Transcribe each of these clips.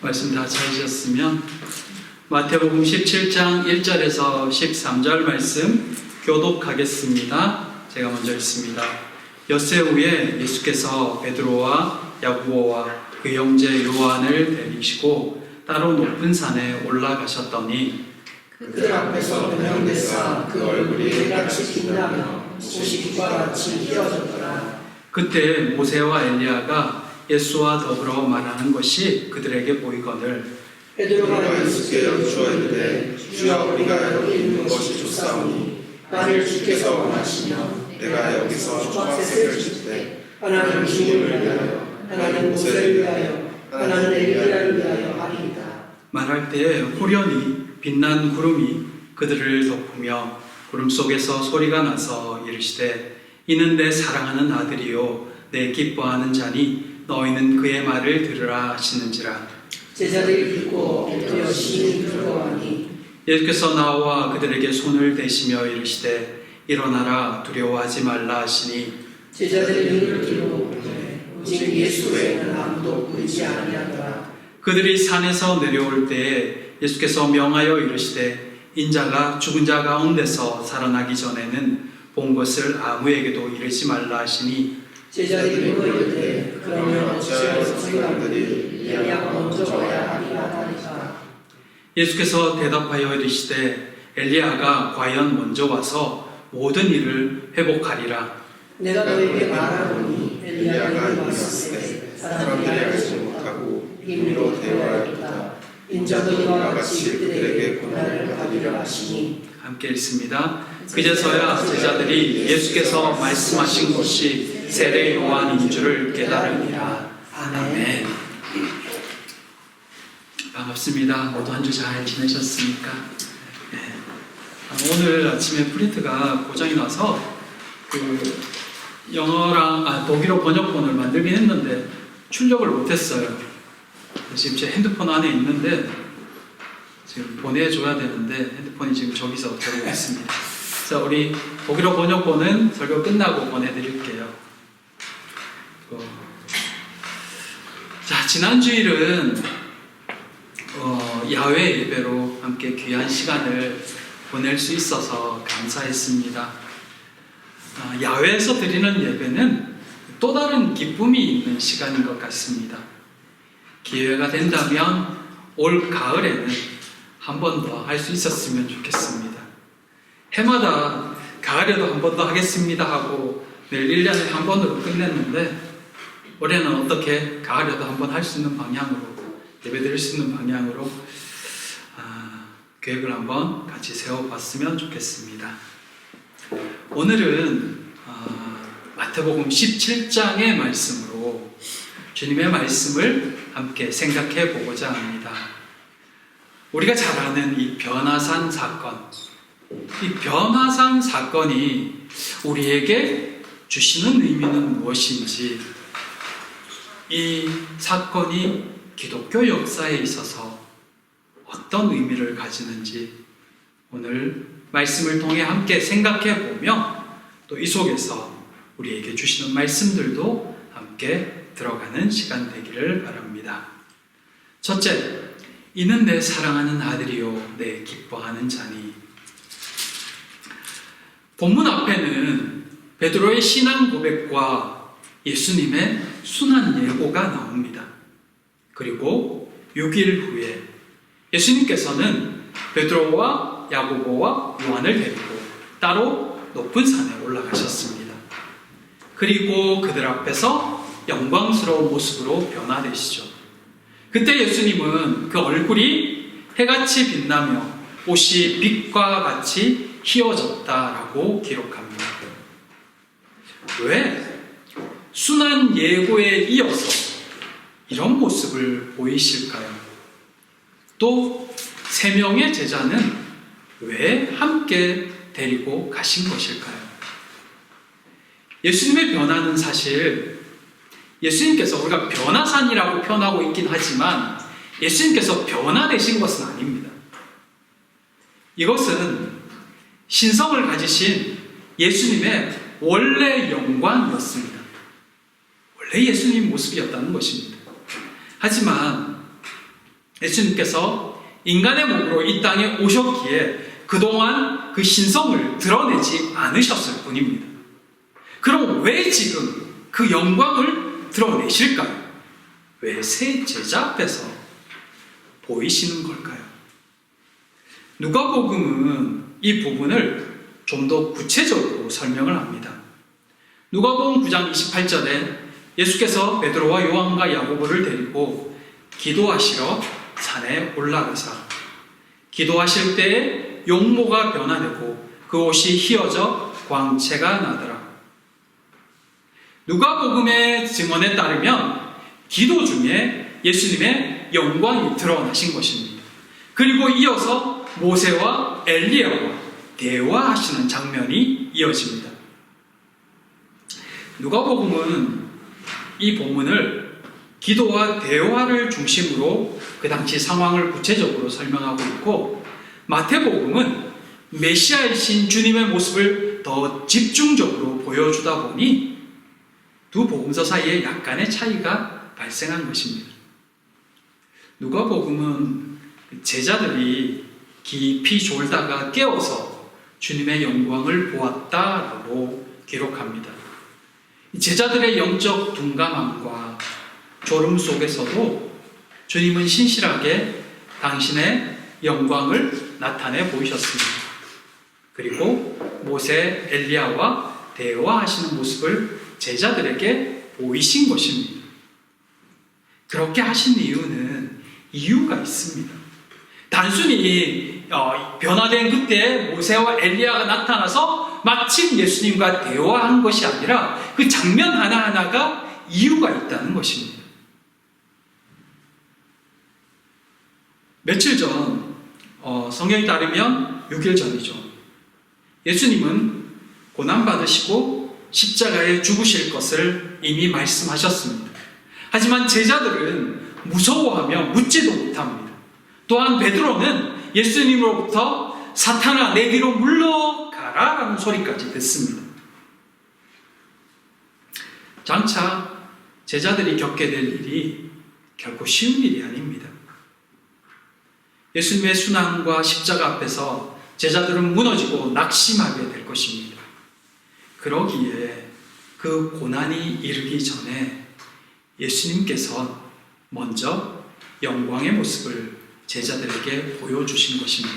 말씀 다 찾으셨으면 마태복음 17장 1절에서 13절 말씀 교독하겠습니다. 제가 먼저 읽습니다. 엿새 후에 예수께서 베드로와 야고보와 그 형제 요한을 데리시고 따로 높은 산에 올라가셨더니 그들 앞에서 변형되사 그 얼굴이 해같이 빛나며 옷이 빛과 같이 휘어졌더라. 그때 모세와 엘리야가 예수와 더불어 말하는 것이 그들에게 보이거늘 베드로가 예수께 여쭈었는데 주여 우리가 여기 있는 것이 좋사오니 나를 주께서 원하시며 내가 여기서 초막셋을 줄때 하나는 주님을 위하여 하나는 모세를 위하여 하나는 엘리야를 위하여 하리이다. 말할 때에 호련히 빛난 구름이 그들을 덮으며 구름 속에서 소리가 나서 이르시되 이는 내 사랑하는 아들이요 내 기뻐하는 자니 너희는 그의 말을 들으라 하시는지라. 제자들이 듣고 엎드려 심히 두려워하니 예수께서 나와 그들에게 손을 대시며 이르시되 일어나라 두려워하지 말라 하시니 제자들이 눈을 들고 오직 예수 외에는 아무도 보이지 아니하더라. 그들이 산에서 내려올 때에 예수께서 명하여 이르시되 인자가 죽은 자 가운데서 살아나기 전에는 본 것을 아무에게도 이르지 말라 하시니 제자들이 물으되 그러면 어찌하여 서기관들이 엘리야가 먼저 와야 하리라 하니까. 예수께서 대답하여 이르시되 엘리야가 과연 먼저 와서 모든 일을 회복하리라. 내가 너에게 말하노니 엘리야가 이미 왔을 때 사람들이 알지 못하고 비밀로 대화하였다. 인자도 이와 같이 그들에게 고난을 받으려 하시니. 함께 읽습니다. 그제서야 제자들이 예수께서 말씀하신 것이 세례 요한인 줄을 깨달으니라. 아멘. 반갑습니다. 모두 한 주 잘 지내셨습니까? 네. 오늘 아침에 프린트가 고장이 나서 영어랑 독일어 번역본을 만들긴 했는데 출력을 못했어요. 지금 제 핸드폰 안에 있는데 지금 보내줘야 되는데 핸드폰이 지금 저기서 저러고 있습니다. 자, 우리 독일어 번역본은 설교 끝나고 보내드릴게요. 자, 지난 주일은 야외 예배로 함께 귀한 시간을 보낼 수 있어서 감사했습니다. 야외에서 드리는 예배는 또 다른 기쁨이 있는 시간인 것 같습니다. 기회가 된다면 올 가을에는 한 번 더 할 수 있었으면 좋겠습니다. 해마다 가을에도 한 번 더 하겠습니다 하고 늘 1년에 한 번으로 끝냈는데 올해는 어떻게 가을에도 한 번 할 수 있는 방향으로 예배 드릴 수 있는 방향으로 계획을 한번 같이 세워봤으면 좋겠습니다. 오늘은 마태복음 17장의 말씀으로 주님의 말씀을 함께 생각해 보고자 합니다. 우리가 잘 아는 이 변화산 사건, 이 변화산 사건이 우리에게 주시는 의미는 무엇인지, 이 사건이 기독교 역사에 있어서 어떤 의미를 가지는지 오늘 말씀을 통해 함께 생각해 보며 또 이 속에서 우리에게 주시는 말씀들도 함께 들어가는 시간 되기를 바랍니다. 첫째, 이는 내 사랑하는 아들이요 내 기뻐하는 자니. 본문 앞에는 베드로의 신앙 고백과 예수님의 순한 예고가 나옵니다. 그리고 6일 후에 예수님께서는 베드로와 야고보와 요한을 데리고 따로 높은 산에 올라가셨습니다. 그리고 그들 앞에서 영광스러운 모습으로 변화되시죠. 그때 예수님은 그 얼굴이 해같이 빛나며 옷이 빛과 같이 휘어졌다라고 기록합니다. 왜 순한 예고에 이어서 이런 모습을 보이실까요? 또 3명의 제자는 왜 함께 데리고 가신 것일까요? 예수님의 변화는 사실 예수님께서 우리가 변화산이라고 표현하고 있긴 하지만 예수님께서 변화되신 것은 아닙니다. 이것은 신성을 가지신 예수님의 원래 영광이었습니다. 원래 예수님 모습이었다는 것입니다. 하지만 예수님께서 인간의 몸으로 이 땅에 오셨기에 그동안 그 신성을 드러내지 않으셨을 뿐입니다. 그럼 왜 지금 그 영광을 드러내실까요? 왜 새 제자 앞에서 보이시는 걸까요? 누가복음은 이 부분을 좀 더 구체적으로 설명을 합니다. 누가복음 9장 28절에 예수께서 베드로와 요한과 야고보를 데리고 기도하시러 산에 올라가사 기도하실 때에 용모가 변화되고 그 옷이 휘어져 광채가 나더라. 누가복음의 증언에 따르면 기도 중에 예수님의 영광이 드러나신 것입니다. 그리고 이어서 모세와 엘리야와 대화하시는 장면이 이어집니다. 누가복음은 이 본문을 기도와 대화를 중심으로 그 당시 상황을 구체적으로 설명하고 있고, 마태복음은 메시아이신 주님의 모습을 더 집중적으로 보여주다 보니 두 복음서 사이에 약간의 차이가 발생한 것입니다. 누가복음은 제자들이 깊이 졸다가 깨어서 주님의 영광을 보았다라고 기록합니다. 제자들의 영적 둔감함과 졸음 속에서도 주님은 신실하게 당신의 영광을 나타내 보이셨습니다. 그리고 모세, 엘리야와 대화하시는 모습을 제자들에게 보이신 것입니다. 그렇게 하신 이유가 있습니다. 단순히 변화된 그때 모세와 엘리야가 나타나서 마침 예수님과 대화한 것이 아니라 그 장면 하나하나가 이유가 있다는 것입니다. 며칠 전 성경에 따르면 6일 전이죠. 예수님은 고난받으시고 십자가에 죽으실 것을 이미 말씀하셨습니다. 하지만 제자들은 무서워하며 묻지도 못합니다. 또한 베드로는 예수님으로부터 사탄아 내 뒤로 물러가라 라는 소리까지 듣습니다. 장차 제자들이 겪게 될 일이 결코 쉬운 일이 아닙니다. 예수님의 순환과 십자가 앞에서 제자들은 무너지고 낙심하게 될 것입니다. 그러기에 그 고난이 이르기 전에 예수님께서 먼저 영광의 모습을 제자들에게 보여주신 것입니다.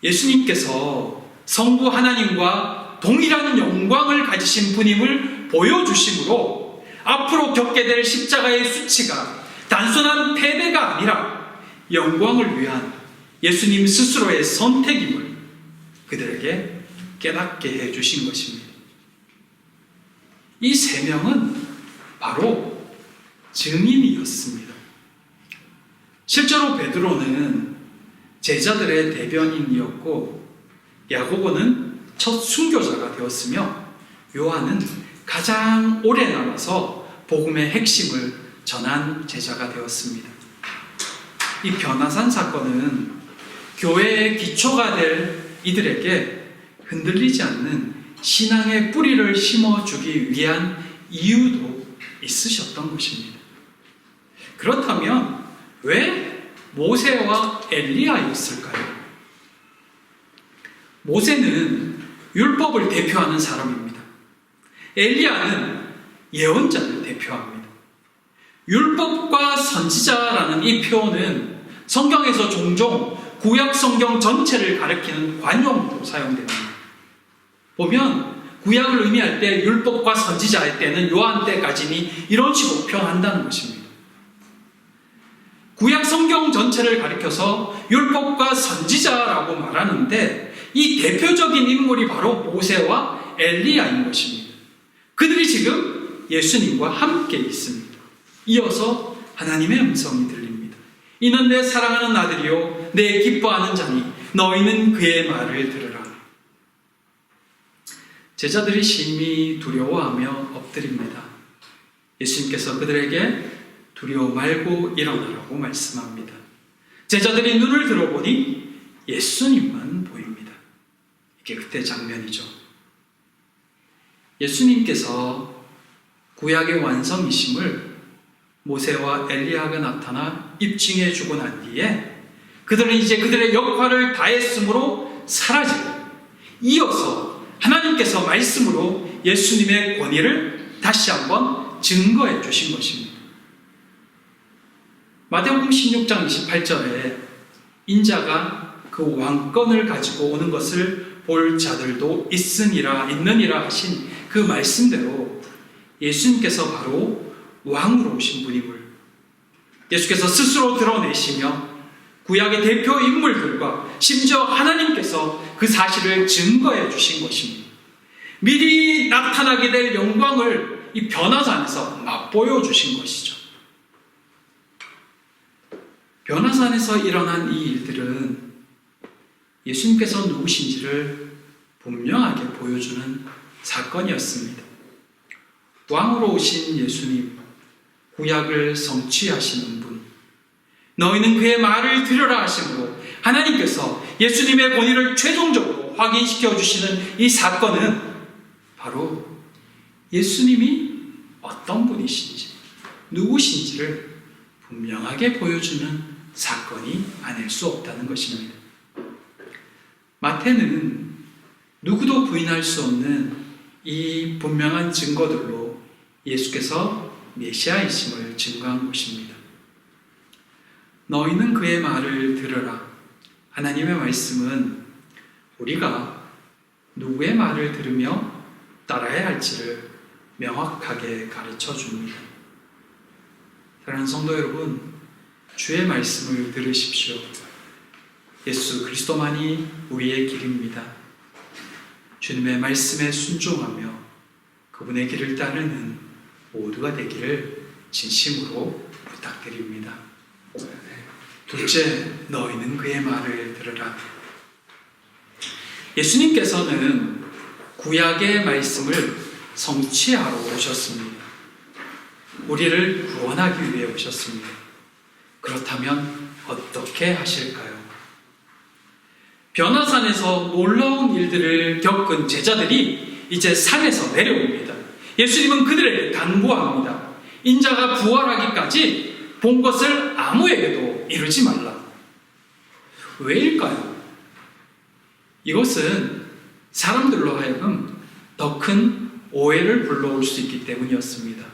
예수님께서 성부 하나님과 동일한 영광을 가지신 분임을 보여주심으로 앞으로 겪게 될 십자가의 수치가 단순한 패배가 아니라 영광을 위한 예수님 스스로의 선택임을 그들에게 깨닫게 해주신 것입니다. 이 세 명은 바로 증인이었습니다. 실제로 베드로는 제자들의 대변인이었고 야고보는 첫 순교자가 되었으며 요한은 가장 오래 남아서 복음의 핵심을 전한 제자가 되었습니다. 이 변화산 사건은 교회의 기초가 될 이들에게 흔들리지 않는 신앙의 뿌리를 심어주기 위한 이유도 있으셨던 것입니다. 그렇다면 왜 모세와 엘리야였을까요? 모세는 율법을 대표하는 사람입니다. 엘리야는 예언자를 대표합니다. 율법과 선지자라는 이 표현은 성경에서 종종 구약 성경 전체를 가리키는 관용으로 사용됩니다. 보면 구약을 의미할 때 율법과 선지자 할 때는 요한 때까지니 이런 식으로 표현한다는 것입니다. 구약 성경 전체를 가리켜서 율법과 선지자라고 말하는데 이 대표적인 인물이 바로 모세와 엘리야인 것입니다. 그들이 지금 예수님과 함께 있습니다. 이어서 하나님의 음성이 들립니다. 이는 내 사랑하는 아들이요 내 기뻐하는 자니 너희는 그의 말을 들으라. 제자들이 심히 두려워하며 엎드립니다. 예수님께서 그들에게 두려워 말고 일어나라고 말씀합니다. 제자들이 눈을 들어보니 예수님만 보입니다. 이게 그때 장면이죠. 예수님께서 구약의 완성이심을 모세와 엘리야가 나타나 입증해 주고 난 뒤에 그들은 이제 그들의 역할을 다했으므로 사라지고, 이어서 하나님께서 말씀으로 예수님의 권위를 다시 한번 증거해 주신 것입니다. 마태복음 16장 28절에 인자가 그 왕권을 가지고 오는 것을 볼 자들도 있느니라 하신 그 말씀대로 예수님께서 바로 왕으로 오신 분임을 예수께서 스스로 드러내시며 구약의 대표 인물들과 심지어 하나님께서 그 사실을 증거해 주신 것입니다. 미리 나타나게 될 영광을 이 변화산에서 맛보여 주신 것이죠. 변화산에서 일어난 이 일들은 예수님께서 누구신지를 분명하게 보여주는 사건이었습니다. 왕으로 오신 예수님, 구약을 성취하시는 분, 너희는 그의 말을 들으라 하심으로 하나님께서 예수님의 권위를 최종적으로 확인시켜 주시는 이 사건은 바로 예수님이 어떤 분이신지, 누구신지를 분명하게 보여주는 사건이 아닐 수 없다는 것입니다. 마태는 누구도 부인할 수 없는 이 분명한 증거들로 예수께서 메시아이심을 증거한 것입니다. 너희는 그의 말을 들으라. 하나님의 말씀은 우리가 누구의 말을 들으며 따라야 할지를 명확하게 가르쳐 줍니다. 사랑하는 성도 여러분, 주의 말씀을 들으십시오. 예수 그리스도만이 우리의 길입니다. 주님의 말씀에 순종하며 그분의 길을 따르는 모두가 되기를 진심으로 부탁드립니다. 둘째, 너희는 그의 말을 들으라. 예수님께서는 구약의 말씀을 성취하러 오셨습니다. 우리를 구원하기 위해 오셨습니다. 그렇다면 어떻게 하실까요? 변화산에서 놀라운 일들을 겪은 제자들이 이제 산에서 내려옵니다. 예수님은 그들에게 당부합니다. 인자가 부활하기까지 본 것을 아무에게도 이루지 말라. 왜일까요? 이것은 사람들로 하여금 더 큰 오해를 불러올 수 있기 때문이었습니다.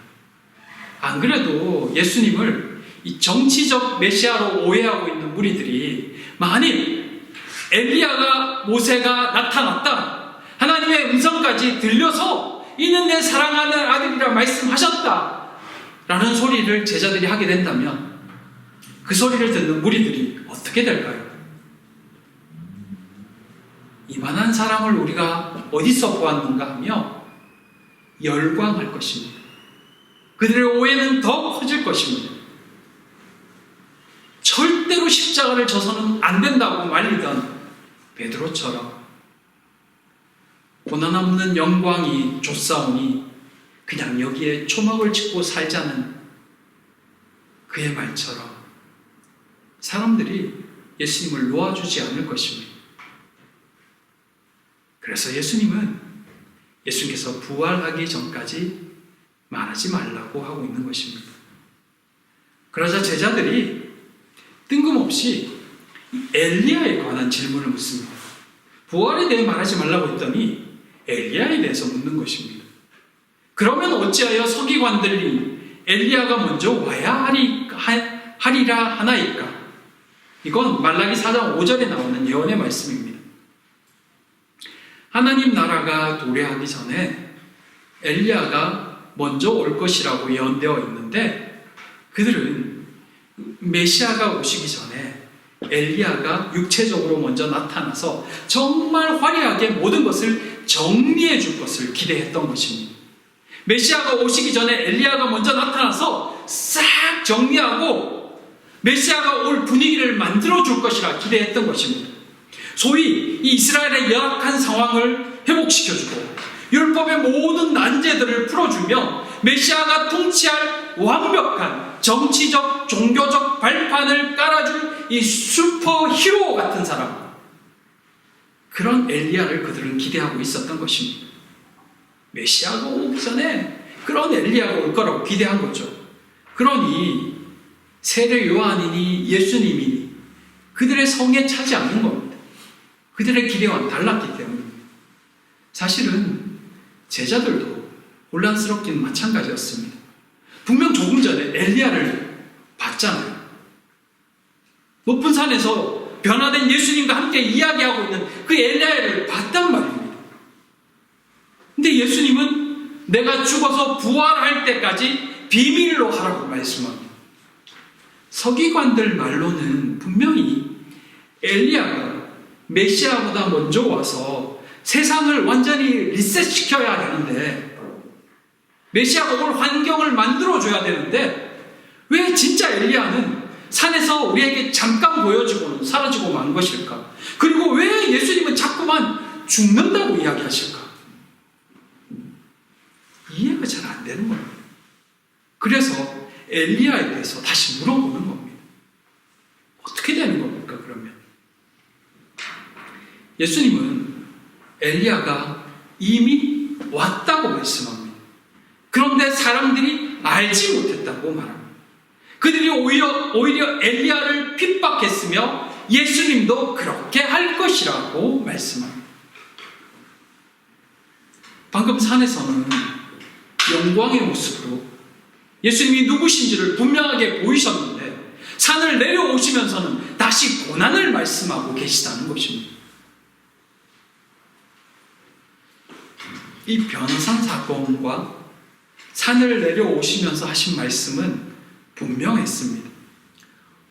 안 그래도 예수님을 이 정치적 메시아로 오해하고 있는 무리들이 만일 엘리야가 모세가 나타났다, 하나님의 음성까지 들려서 이는 내 사랑하는 아들이라 말씀하셨다 라는 소리를 제자들이 하게 된다면 그 소리를 듣는 무리들이 어떻게 될까요? 이만한 사람을 우리가 어디서 보았는가 하며 열광할 것입니다. 그들의 오해는 더 커질 것입니다. 절대로 십자가를 져서는 안 된다고 말리던 베드로처럼 고난 없는 영광이 좁사오니 그냥 여기에 초막을 짓고 살자는 그의 말처럼 사람들이 예수님을 놓아주지 않을 것입니다. 그래서 예수님께서 부활하기 전까지 말하지 말라고 하고 있는 것입니다. 그러자 제자들이 뜬금없이 엘리야에 관한 질문을 묻습니다. 부활에 대해 말하지 말라고 했더니 엘리야에 대해서 묻는 것입니다. 그러면 어찌하여 서기관들이 엘리야가 먼저 와야 하리라 하나이까? 이건 말라기 4장 5절에 나오는 예언의 말씀입니다. 하나님 나라가 도래하기 전에 엘리야가 먼저 올 것이라고 예언되어 있는데 그들은 메시아가 오시기 전에 엘리야가 육체적으로 먼저 나타나서 정말 화려하게 모든 것을 정리해 줄 것을 기대했던 것입니다. 메시아가 오시기 전에 엘리야가 먼저 나타나서 싹 정리하고 메시아가 올 분위기를 만들어 줄 것이라 기대했던 것입니다. 소위 이 이스라엘의 열악한 상황을 회복시켜주고 율법의 모든 난제들을 풀어주며 메시아가 통치할 완벽한 정치적, 종교적 발판을 깔아줄 이 슈퍼 히로 같은 사람, 그런 엘리야를 그들은 기대하고 있었던 것입니다. 메시아가 오기 전에 그런 엘리야가 올 거라고 기대한 거죠. 그러니 세례 요한이니 예수님이니 그들의 성에 차지 않는 겁니다. 그들의 기대와는 달랐기 때문입니다. 사실은 제자들도 혼란스럽긴 마찬가지였습니다. 분명 조금 전에 엘리야를 봤잖아요. 높은 산에서 변화된 예수님과 함께 이야기하고 있는 그 엘리야를 봤단 말입니다. 근데 예수님은 내가 죽어서 부활할 때까지 비밀로 하라고 말씀합니다. 서기관들 말로는 분명히 엘리야가 메시아보다 먼저 와서 세상을 완전히 리셋시켜야 되는데, 메시아가 올 환경을 만들어줘야 되는데, 왜 진짜 엘리야는 산에서 우리에게 잠깐 보여주고는 사라지고 만 것일까? 그리고 왜 예수님은 자꾸만 죽는다고 이야기하실까? 이해가 잘 안 되는 겁니다. 그래서 엘리야에 대해서 다시 물어보는 겁니다. 어떻게 되는 겁니까, 그러면? 예수님은 엘리야가 이미 왔다고 말씀합니다. 그런데 사람들이 알지 못했다고 말합니다. 그들이 오히려 엘리야를 핍박했으며 예수님도 그렇게 할 것이라고 말씀합니다. 방금 산에서는 영광의 모습으로 예수님이 누구신지를 분명하게 보이셨는데, 산을 내려오시면서는 다시 고난을 말씀하고 계시다는 것입니다. 이 변호산 사건과 산을 내려오시면서 하신 말씀은 분명했습니다.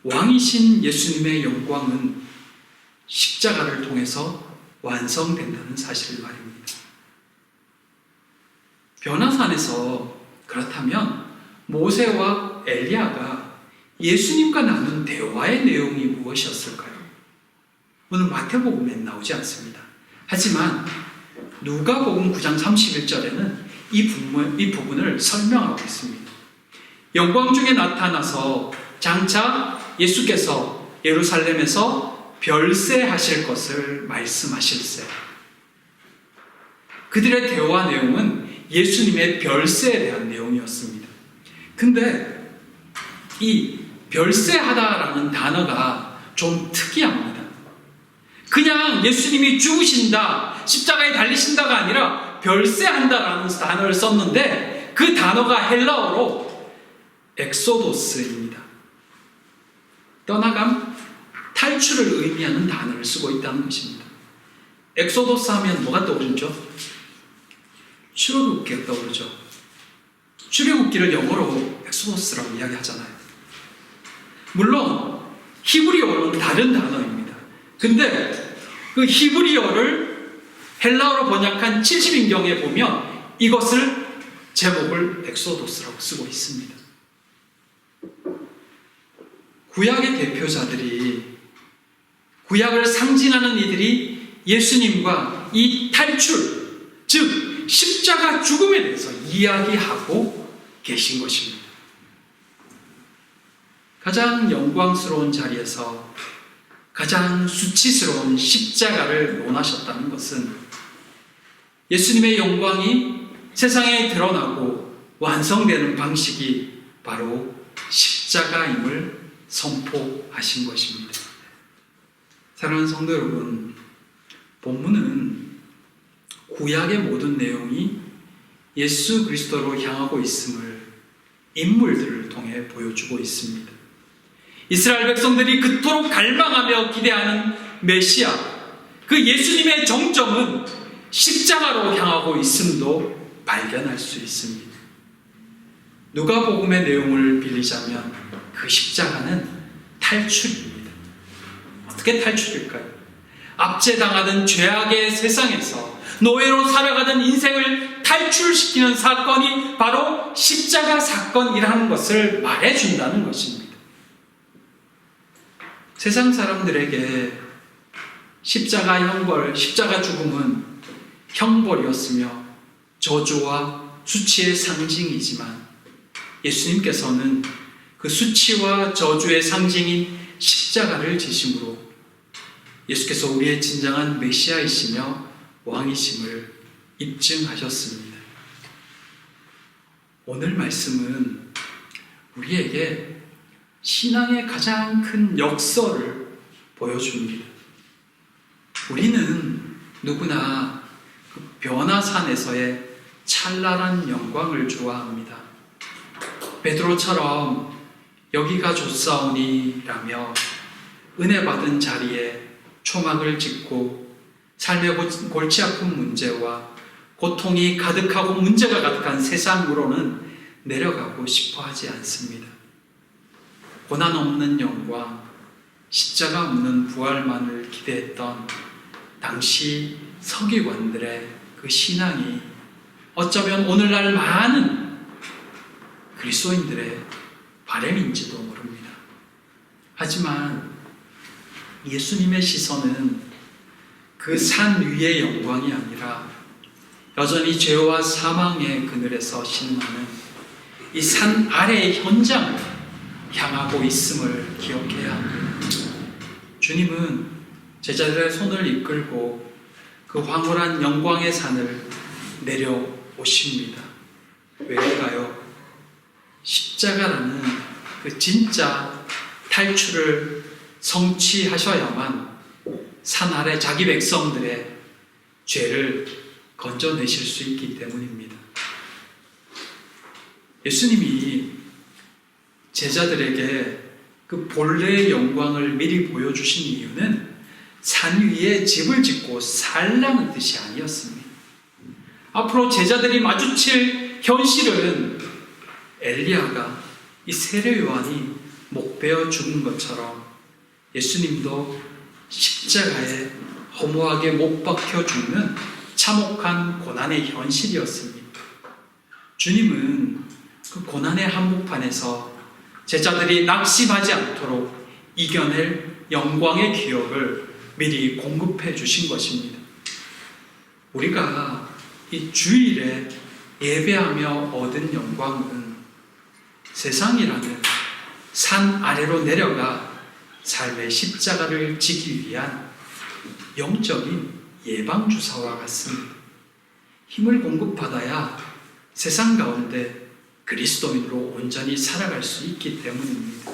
왕이신 예수님의 영광은 십자가를 통해서 완성된다는 사실을 말입니다. 변화산에서 그렇다면 모세와 엘리야가 예수님과 나눈 대화의 내용이 무엇이었을까요? 오늘 마태복음에 나오지 않습니다. 하지만 누가복음 9장 31절에는 이 부분을 설명하고 있습니다. 영광 중에 나타나서 장차 예수께서 예루살렘에서 별세하실 것을 말씀하실세. 그들의 대화 내용은 예수님의 별세에 대한 내용이었습니다. 근데 이 별세하다라는 단어가 좀 특이합니다. 그냥 예수님이 죽으신다, 십자가에 달리신다가 아니라 별세한다라는 단어를 썼는데, 그 단어가 헬라어로 엑소도스입니다. 떠나감, 탈출을 의미하는 단어를 쓰고 있다는 것입니다. 엑소도스 하면 뭐가 떠오르죠? 출애굽기가 떠오르죠. 출애굽기를 영어로 엑소도스라고 이야기하잖아요. 물론 히브리어는 다른 단어입니다. 근데 그 히브리어를 헬라어로 번역한 70인경에 보면 이것을 제목을 엑소도스라고 쓰고 있습니다. 구약의 대표자들이, 구약을 상징하는 이들이 예수님과 이 탈출, 즉 십자가 죽음에 대해서 이야기하고 계신 것입니다. 가장 영광스러운 자리에서 가장 수치스러운 십자가를 논하셨다는 것은 예수님의 영광이 세상에 드러나고 완성되는 방식이 바로 십자가임을 선포하신 것입니다. 사랑하는 성도 여러분, 본문은 구약의 모든 내용이 예수 그리스도로 향하고 있음을 인물들을 통해 보여주고 있습니다. 이스라엘 백성들이 그토록 갈망하며 기대하는 메시아, 그 예수님의 정점은 십자가로 향하고 있음도 발견할 수 있습니다. 누가복음의 내용을 빌리자면 그 십자가는 탈출입니다. 어떻게 탈출일까요? 압제당하던 죄악의 세상에서 노예로 살아가던 인생을 탈출시키는 사건이 바로 십자가 사건이라는 것을 말해준다는 것입니다. 세상 사람들에게 십자가 형벌, 십자가 죽음은 형벌이었으며 저주와 수치의 상징이지만, 예수님께서는 그 수치와 저주의 상징인 십자가를 지심으로 예수께서 우리의 진정한 메시아이시며 왕이심을 입증하셨습니다. 오늘 말씀은 우리에게 신앙의 가장 큰 역설을 보여줍니다. 우리는 누구나 그 변화산에서의 찬란한 영광을 좋아합니다. 베드로처럼 여기가 좋사오니라며 은혜 받은 자리에 초막을 짓고 삶의 골치 아픈 문제와 고통이 가득하고 문제가 가득한 세상으로는 내려가고 싶어 하지 않습니다. 고난 없는 영광, 십자가 없는 부활만을 기대했던 당시 서기관들의 그 신앙이 어쩌면 오늘날 많은 그리스도인들의 바람인지도 모릅니다. 하지만 예수님의 시선은 그 산 위의 영광이 아니라 여전히 죄와 사망의 그늘에서 신음하는 이 산 아래의 현장을 향하고 있음을 기억해야 합니다. 주님은 제자들의 손을 이끌고 그 황홀한 영광의 산을 내려오십니다. 왜일까요? 십자가라는 그 진짜 탈출을 성취하셔야만 산 아래 자기 백성들의 죄를 건져내실 수 있기 때문입니다. 예수님이 제자들에게 그 본래의 영광을 미리 보여주신 이유는 산 위에 집을 짓고 살라는 뜻이 아니었습니다. 앞으로 제자들이 마주칠 현실은 엘리야가 이 세례 요한이 목베어 죽은 것처럼 예수님도 십자가에 허무하게 못 박혀 죽는 참혹한 고난의 현실이었습니다. 주님은 그 고난의 한복판에서 제자들이 낙심하지 않도록 이겨낼 영광의 기억을 미리 공급해 주신 것입니다. 우리가 이 주일에 예배하며 얻은 영광은 세상이라는 산 아래로 내려가 삶의 십자가를 지기 위한 영적인 예방주사와 같습니다. 힘을 공급받아야 세상 가운데 그리스도인으로 온전히 살아갈 수 있기 때문입니다.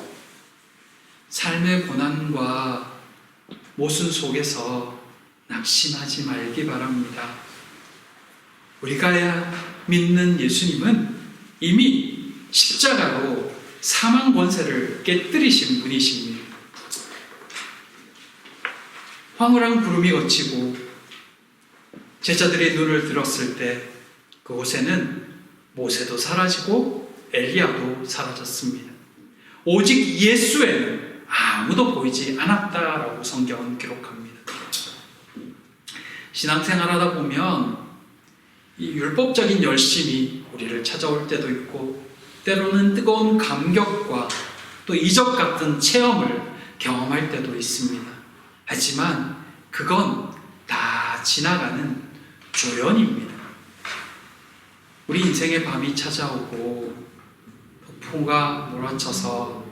삶의 고난과 모순 속에서 낙심하지 말기 바랍니다. 우리가 믿는 예수님은 이미 십자가로 사망 권세를 깨뜨리신 분이십니다. 황홀한 구름이 걷히고 제자들의 눈을 들었을 때 그곳에는 모세도 사라지고 엘리야도 사라졌습니다. 오직 예수에는 아무도 보이지 않았다라고 성경은 기록합니다. 신앙생활하다 보면 이 율법적인 열심이 우리를 찾아올 때도 있고 때로는 뜨거운 감격과 또 이적 같은 체험을 경험할 때도 있습니다. 하지만 그건 다 지나가는 조연입니다. 우리 인생의 밤이 찾아오고 폭풍과 몰아쳐서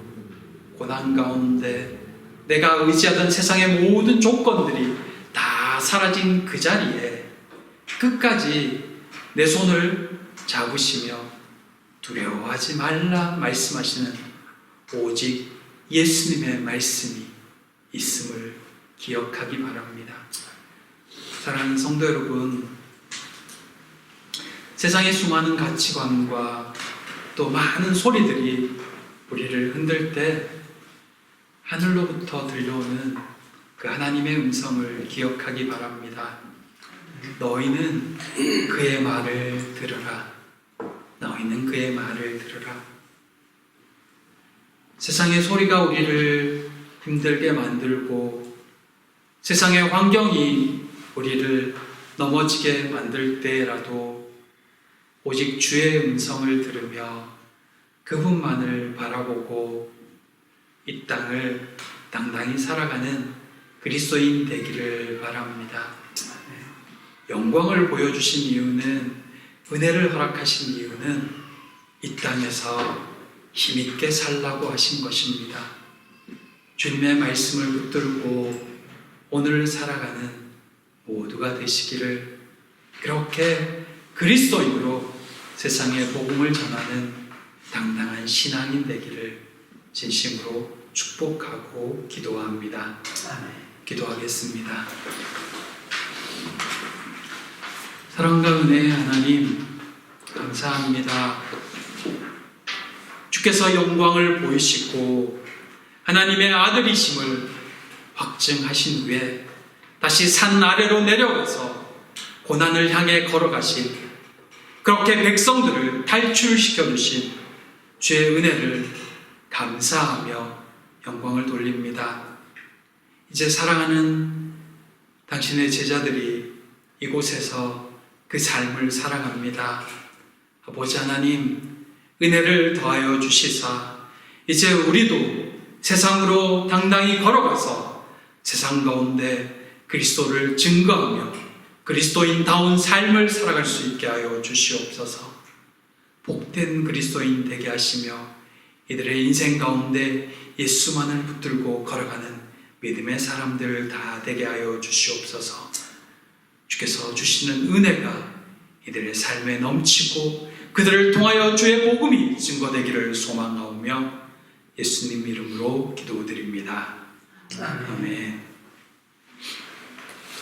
고난 가운데 내가 의지하던 세상의 모든 조건들이 다 사라진 그 자리에 끝까지 내 손을 잡으시며 두려워하지 말라 말씀하시는 오직 예수님의 말씀이 있음을 기억하기 바랍니다. 사랑하는 성도 여러분, 세상의 수많은 가치관과 또 많은 소리들이 우리를 흔들 때 하늘로부터 들려오는 그 하나님의 음성을 기억하기 바랍니다. 너희는 그의 말을 들으라. 너희는 그의 말을 들으라. 세상의 소리가 우리를 힘들게 만들고 세상의 환경이 우리를 넘어지게 만들 때라도 오직 주의 음성을 들으며 그분만을 바라보고 이 땅을 당당히 살아가는 그리스도인 되기를 바랍니다. 영광을 보여주신 이유는, 은혜를 허락하신 이유는 이 땅에서 힘있게 살라고 하신 것입니다. 주님의 말씀을 붙들고 오늘 살아가는 모두가 되시기를, 그렇게 그리스도인으로 세상에 복음을 전하는 당당한 신앙인 되기를 진심으로 축복하고 기도합니다. 기도하겠습니다. 사랑과 은혜의 하나님, 감사합니다. 주께서 영광을 보이시고 하나님의 아들이심을 확증하신 후에 다시 산 아래로 내려가서 고난을 향해 걸어가신, 그렇게 백성들을 탈출시켜 주신 주의 은혜를 감사하며 영광을 돌립니다. 이제 사랑하는 당신의 제자들이 이곳에서 그 삶을 살아갑니다. 아버지 하나님, 은혜를 더하여 주시사 이제 우리도 세상으로 당당히 걸어가서 세상 가운데 그리스도를 증거하며 그리스도인다운 삶을 살아갈 수 있게 하여 주시옵소서. 복된 그리스도인 되게 하시며 이들의 인생 가운데 예수만을 붙들고 걸어가는 믿음의 사람들 다 되게 하여 주시옵소서. 주께서 주시는 은혜가 이들의 삶에 넘치고 그들을 통하여 주의 복음이 증거되기를 소망하오며 예수님 이름으로 기도드립니다. 아멘.